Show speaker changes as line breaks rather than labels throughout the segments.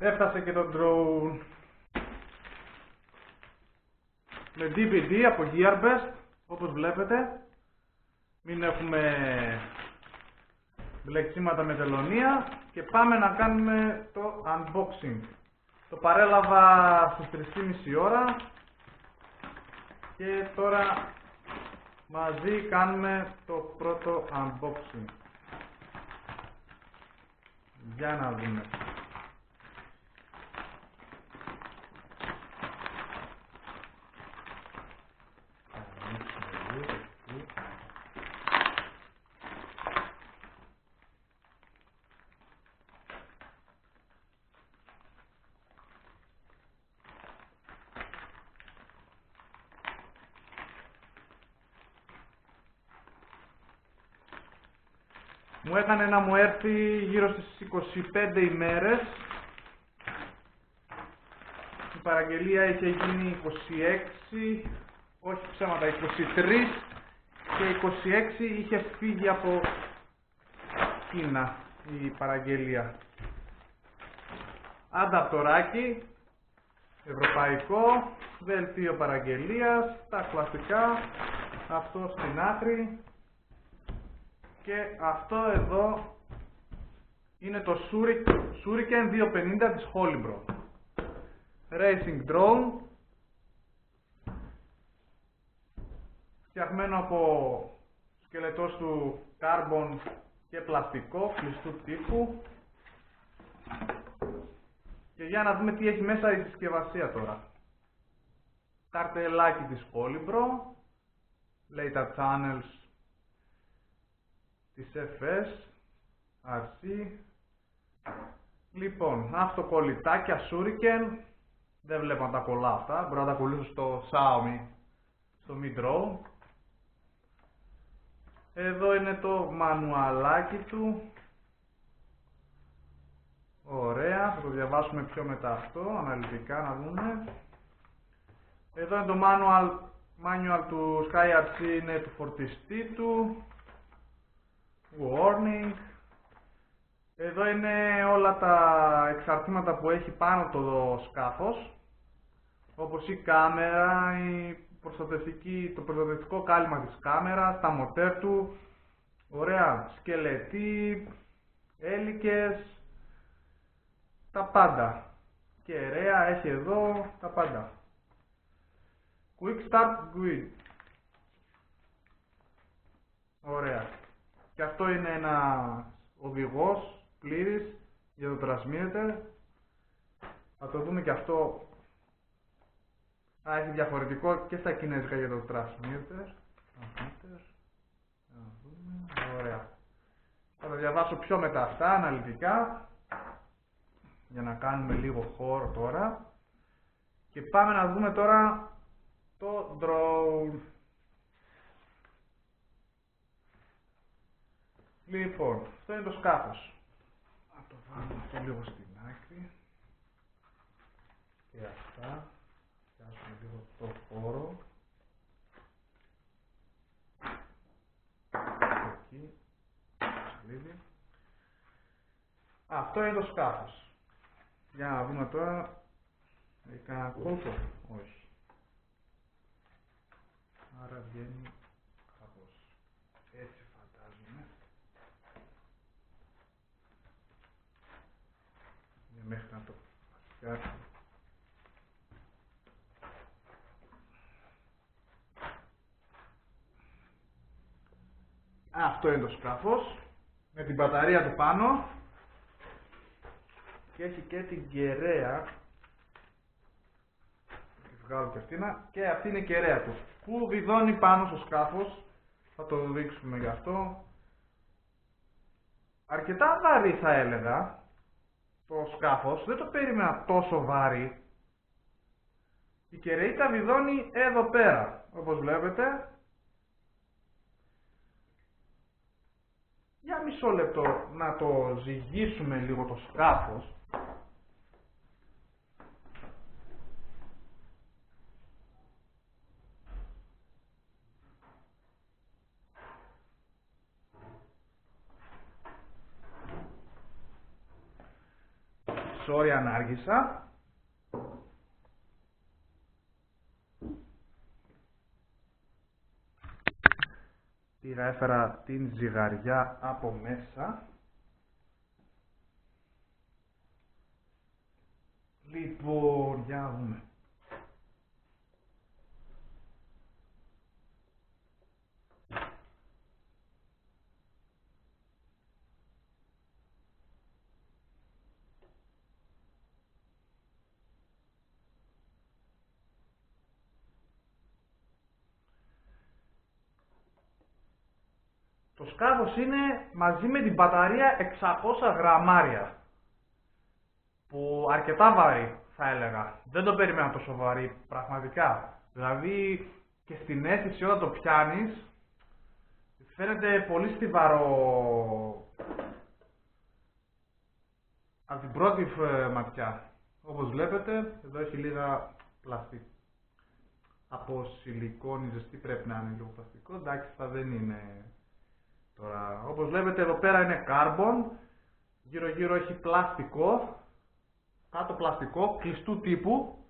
Έφτασε και το drone με DVD από Gearbest, όπως βλέπετε. Μην έχουμε μπλεξίματα με τελωνία και πάμε να κάνουμε το unboxing. Το παρέλαβα στις 3:30 ώρα και τώρα μαζί κάνουμε το πρώτο unboxing. Για να δούμε. Μου έκανε να μου έρθει γύρω στις 25 ημέρες. Η παραγγελία είχε γίνει 26, όχι ψέματα, 23 και 26 είχε φύγει από Κίνα η παραγγελία. Ανταπτοράκι, ευρωπαϊκό, δελτίο παραγγελίας, τα κλασικά, αυτό στην άκρη. Και αυτό εδώ είναι το Shuriken 250 της Holybro Racing Drone, φτιαγμένο από σκελετός του carbon και πλαστικό κλειστού τύπου. Και για να δούμε τι έχει μέσα η συσκευασία τώρα. Καρτελάκι της Holybro, λέει τα channels της FS, RC. Λοιπόν, αυτοκολλητάκια Shuriken, δεν βλέπω να τα κολλάω αυτά, μπορώ να τα κολλήσω στο Xiaomi, στο Mi Drone. Εδώ είναι το μανουαλάκι του, ωραία, θα το διαβάσουμε πιο μετά αυτό, αναλυτικά να δούμε. Εδώ είναι το manual του SkyRC, είναι του φορτιστή του. Warning. Εδώ είναι όλα τα εξαρτήματα που έχει πάνω το σκάφος, όπως η κάμερα, το προστατευτικό κάλυμα της κάμερας, τα μοτέρ του, ωραία, σκελετή, έλικες, τα πάντα. Κεραία έχει εδώ, τα πάντα. Quick Start Grid. Ωραία. Και αυτό είναι ένα οδηγός πλήρης για το transmitter. Θα το δούμε και αυτό. Έχει διαφορετικό και στα κινέζικα για το transmitter. Ωραία. Θα τα διαβάσω πιο μετά αυτά, αναλυτικά. Για να κάνουμε λίγο χώρο τώρα. Και πάμε να δούμε τώρα το drone. Λοιπόν, αυτό είναι το σκάφος. Να το βάλουμε αυτό λίγο στην άκρη. Και αυτά. Πιάσουμε λίγο το χώρο. Εκεί. Αυτό είναι το σκάφος. Για να δούμε τώρα. Έχει κανένα κόλπο? Όχι. Άρα βγαίνει κάπως έτσι, φαντάζομαι. Μέχρι να το φτιάξω. Αυτό είναι το σκάφος με την μπαταρία του πάνω και έχει και την κεραία. Τη βγάλω και αυτή είναι η κεραία του που βιδώνει πάνω στο σκάφος. Θα το δείξουμε γι' αυτό. Αρκετά βαρύ θα έλεγα το σκάφος, δεν το περίμενα τόσο βαρύ. Η κεραία τα βιδώνει εδώ πέρα, όπως βλέπετε. Για μισό λεπτό να το ζυγίσουμε λίγο το σκάφος. Sorry αν άργησα. Έφερα την ζυγαριά από μέσα. Λοιπόν, για να δούμε. Το σκάφος είναι μαζί με την μπαταρία 600 γραμμάρια. Που αρκετά βαρύ θα έλεγα. Δεν το περίμενα τόσο βαρύ πραγματικά. Δηλαδή και στην αίσθηση όταν το πιάνεις φαίνεται πολύ στιβαρό από την πρώτη ματιά. Όπως βλέπετε εδώ έχει λίγα πλαστικό. Από σιλικόνη ζεστή πρέπει να είναι λίγο πλαστικό. Εντάξει, αυτά δεν είναι τώρα. Όπως βλέπετε εδώ πέρα είναι carbon. Γύρω γύρω έχει πλαστικό. Κάτω πλαστικό, κλειστού τύπου.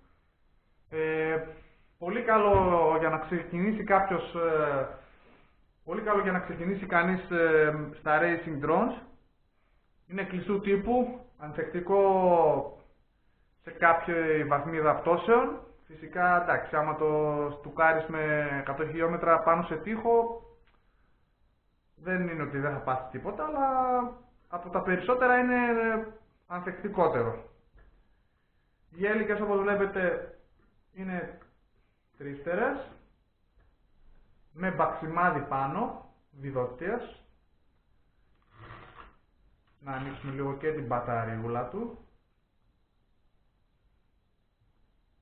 Πολύ καλό για να ξεκινήσει κάποιος, πολύ καλό για να ξεκινήσει κανείς στα racing drones. Είναι κλειστού τύπου, ανθεκτικό σε κάποια βαθμίδα πτώσεων. Φυσικά, εντάξει, άμα το στουκάρεις με 100 χιλιόμετρα πάνω σε τοίχο, δεν είναι ότι δεν θα πάθει τίποτα, αλλά από τα περισσότερα είναι ανθεκτικότερο. Οι έλικες, όπως βλέπετε, είναι τρίστερες, με μπαξιμάδι πάνω, βιδωτές. Να ανοίξουμε λίγο και την μπαταριούλα του.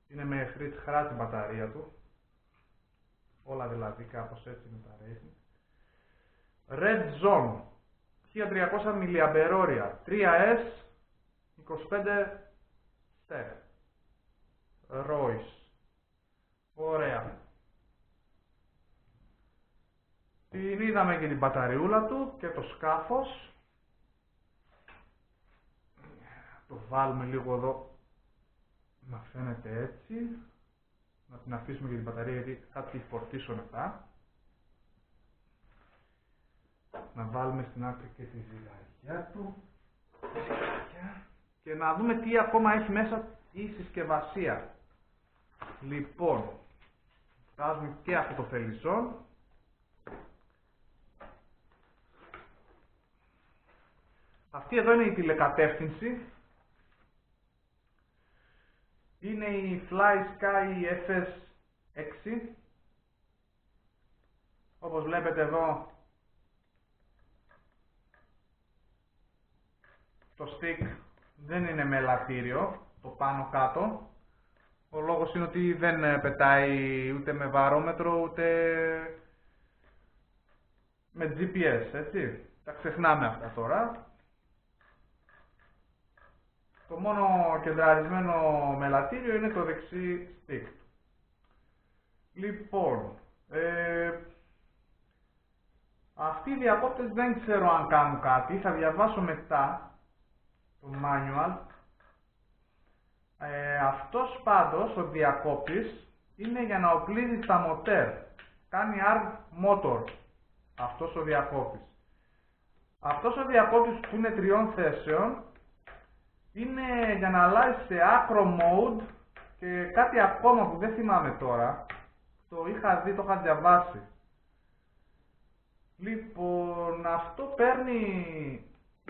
Είναι με χρά την μπαταρία του. Όλα δηλαδή κάπως έτσι είναι τα racing. Red Zone 1300 mAh 3S 25 step Royce. Ωραία. Την είδαμε και την μπαταριούλα του και το σκάφος. Το βάλουμε λίγο εδώ να φαίνεται έτσι. Να την αφήσουμε και την μπαταρία γιατί θα τη φορτίσω μετά. Να βάλουμε στην άκρη και τη ζυγαριά του. Και να δούμε τι ακόμα έχει μέσα η συσκευασία. Λοιπόν, βγάζουμε και αυτό το φελισσόν. Αυτή εδώ είναι η τηλεκατεύθυνση. Είναι η FlySky FS6. Όπως βλέπετε εδώ, το stick δεν είναι με ελαττήριο, το πάνω κάτω. Ο λόγος είναι ότι δεν πετάει ούτε με βαρόμετρο ούτε με GPS, έτσι. Τα ξεχνάμε αυτά τώρα. Το μόνο κεντραρισμένο με ελαττήριο είναι το δεξί stick. Λοιπόν, αυτοί οι διακόπτες δεν ξέρω αν κάνουν κάτι, θα διαβάσω μετά το manual. Αυτός πάντως ο διακόπτης είναι για να οπλίζει τα μοτέρ. Κάνει arm motor αυτός ο διακόπτης. Αυτός ο διακόπτης που είναι 3 θέσεων είναι για να αλλάζει σε acro mode και κάτι ακόμα που δεν θυμάμαι τώρα. Το είχα δει, το είχα διαβάσει. Λοιπόν, αυτό παίρνει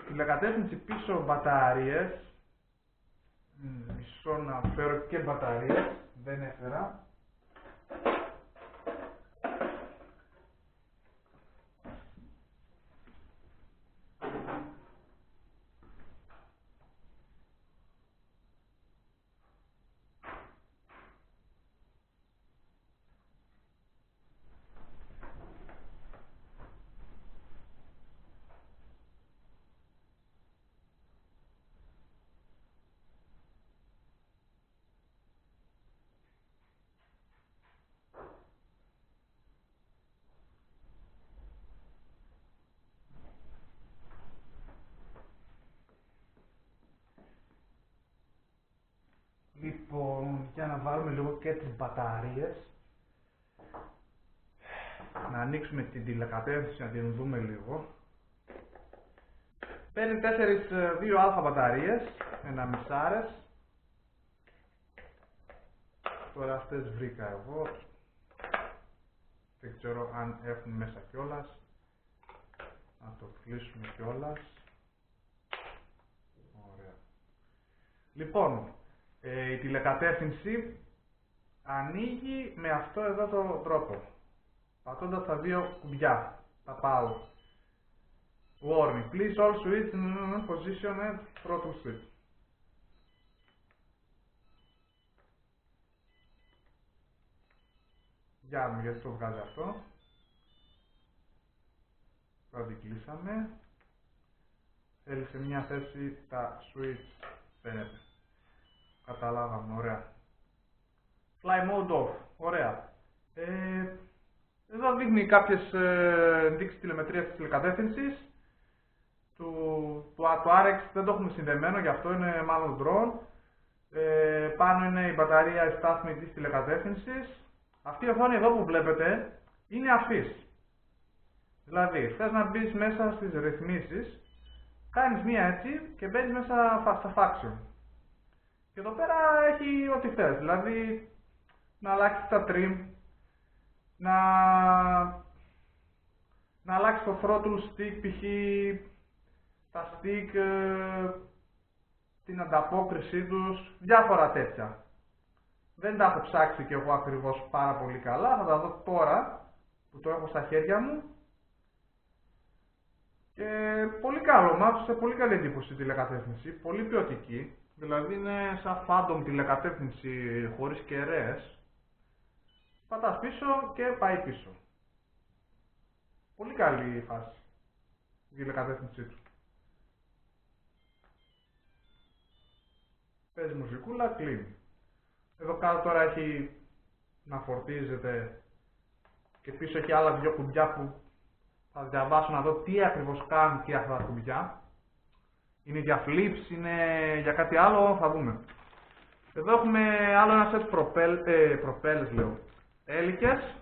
τηλεκατεύθυνση πίσω μπαταρίες. Μισό να φέρω και μπαταρίες, δεν έφερα. Λοιπόν, για να βάλουμε λίγο και τις μπαταρίες. Να ανοίξουμε την τηλεκατεύθυνση, να την δούμε λίγο. Παίρνει 2α μπαταρίες, 1,5. Τώρα αυτές βρήκα εγώ. Δεν ξέρω αν έχουν μέσα κιόλας. Να το κλείσουμε κιόλας. Ωραία. Λοιπόν, η τηλεκατεύθυνση ανοίγει με αυτό εδώ το τρόπο. Πατώντας τα δύο κουμπιά. Τα πάω. Warning. Please all switch position and throttle switch. Για να γιατί το βγάζει αυτό. Τώρα την κλείσαμε. Θέλει σε μια θέση τα switch. Φαίνεται. Καταλάβαμε. Ωραία. Fly mode off. Ωραία. Εδώ δείχνει κάποιες ενδείξεις τηλεμετρίας της τηλεκατεύθυνσης. Το RX δεν το έχουμε συνδεμένο, γι' αυτό είναι μάλλον drone. Πάνω είναι η μπαταρία η στάθμη της τηλεκατεύθυνσης. Αυτή η οθόνη εδώ που βλέπετε είναι αφής. Δηλαδή, θες να μπεις μέσα στις ρυθμίσεις, κάνεις μία έτσι και μπαίνεις μέσα στα faction. Και εδώ πέρα έχει ό,τι θες, δηλαδή να αλλάξεις τα trim, να αλλάξεις το throttle stick, π.χ. τα stick, την ανταπόκρισή τους, διάφορα τέτοια. Δεν τα έχω ψάξει και εγώ ακριβώς πάρα πολύ καλά, θα τα δω τώρα που το έχω στα χέρια μου. Και πολύ καλό, μ' άφησε πολύ καλή εντύπωση η τηλεκατεύθυνση, πολύ ποιοτική. Δηλαδή είναι σαν Phantom τηλεκατεύθυνση χωρίς κεραίες. Πατάς πίσω και πάει πίσω. Πολύ καλή η φάση, η τηλεκατεύθυνσή του. Παίζει μουσικούλα, κλείνει. Εδώ κάτω τώρα έχει να φορτίζεται και πίσω έχει άλλα δύο κουμπιά που θα διαβάσω να δω τι ακριβώς κάνουν και αυτά τα κουμπιά. Είναι για flips, είναι για κάτι άλλο, θα δούμε. Εδώ έχουμε άλλο ένα set propellers, λέω. Έλικες.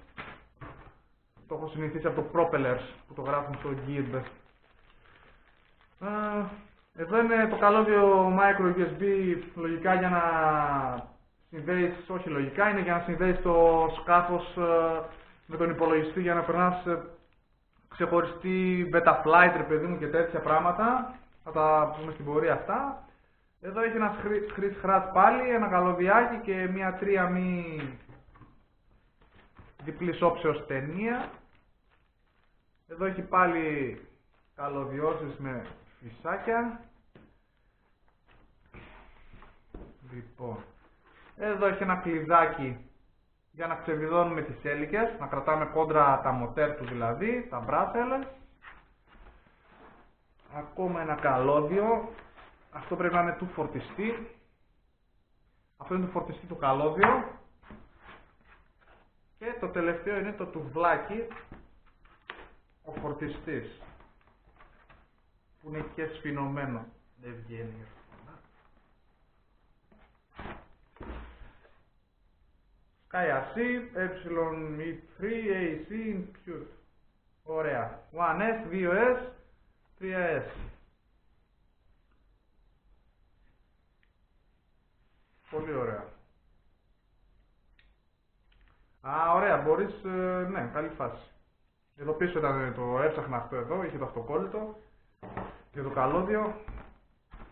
Το έχω συνηθίσει από το propellers που το γράφουν στο Gearbest. Εδώ είναι το καλώδιο micro USB, λογικά για να συνδέεις, όχι λογικά, είναι για να συνδέεις το σκάφος με τον υπολογιστή για να περνάς ξεχωριστή beta flight, ρε παιδί μου, και τέτοια πράγματα. Θα τα πούμε στην πορεία αυτά. Εδώ έχει ένα scratch πάλι, ένα καλωδιάκι και μια 3μη διπλής όψεως ταινία. Εδώ έχει πάλι καλωδιώσεις με φυσάκια. Λοιπόν, εδώ έχει ένα κλειδάκι για να ξεβιδώνουμε τις έλικες, να κρατάμε κόντρα τα μοτέρ του δηλαδή, τα μπράσελες. Ακόμα ένα καλώδιο, αυτό πρέπει να είναι του φορτιστή. Αυτό είναι του φορτιστή το καλώδιο. Και το τελευταίο είναι το τουβλάκι, ο φορτιστής, που είναι και σφινωμένο, δεν βγαίνει. SkyRC, E3, AC, Impute. Ωραία. 1S, 2S, 3S. Πολύ ωραία. Ωραία, μπορείς, ναι, καλή φάση. Εδώ πίσω ήταν το έψαχνα αυτό εδώ, είχε το αυτοκόλλητο και το καλώδιο.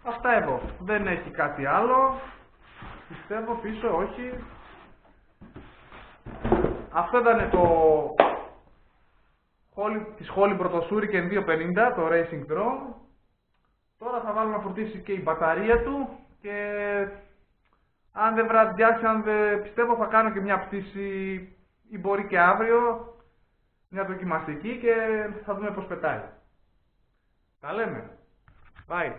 Αυτά εδώ, δεν έχει κάτι άλλο. Πιστεύω πίσω, όχι. Αυτό ήταν της Holley Protoshuriken 250, το Racing Drone. Τώρα θα βάλω να φορτίσει και η μπαταρία του και αν δεν βραδιάσει, αν δεν πιστεύω, θα κάνω και μια πτήση ή μπορεί και αύριο, μια δοκιμαστική και θα δούμε πώς πετάει. Τα λέμε. Bye.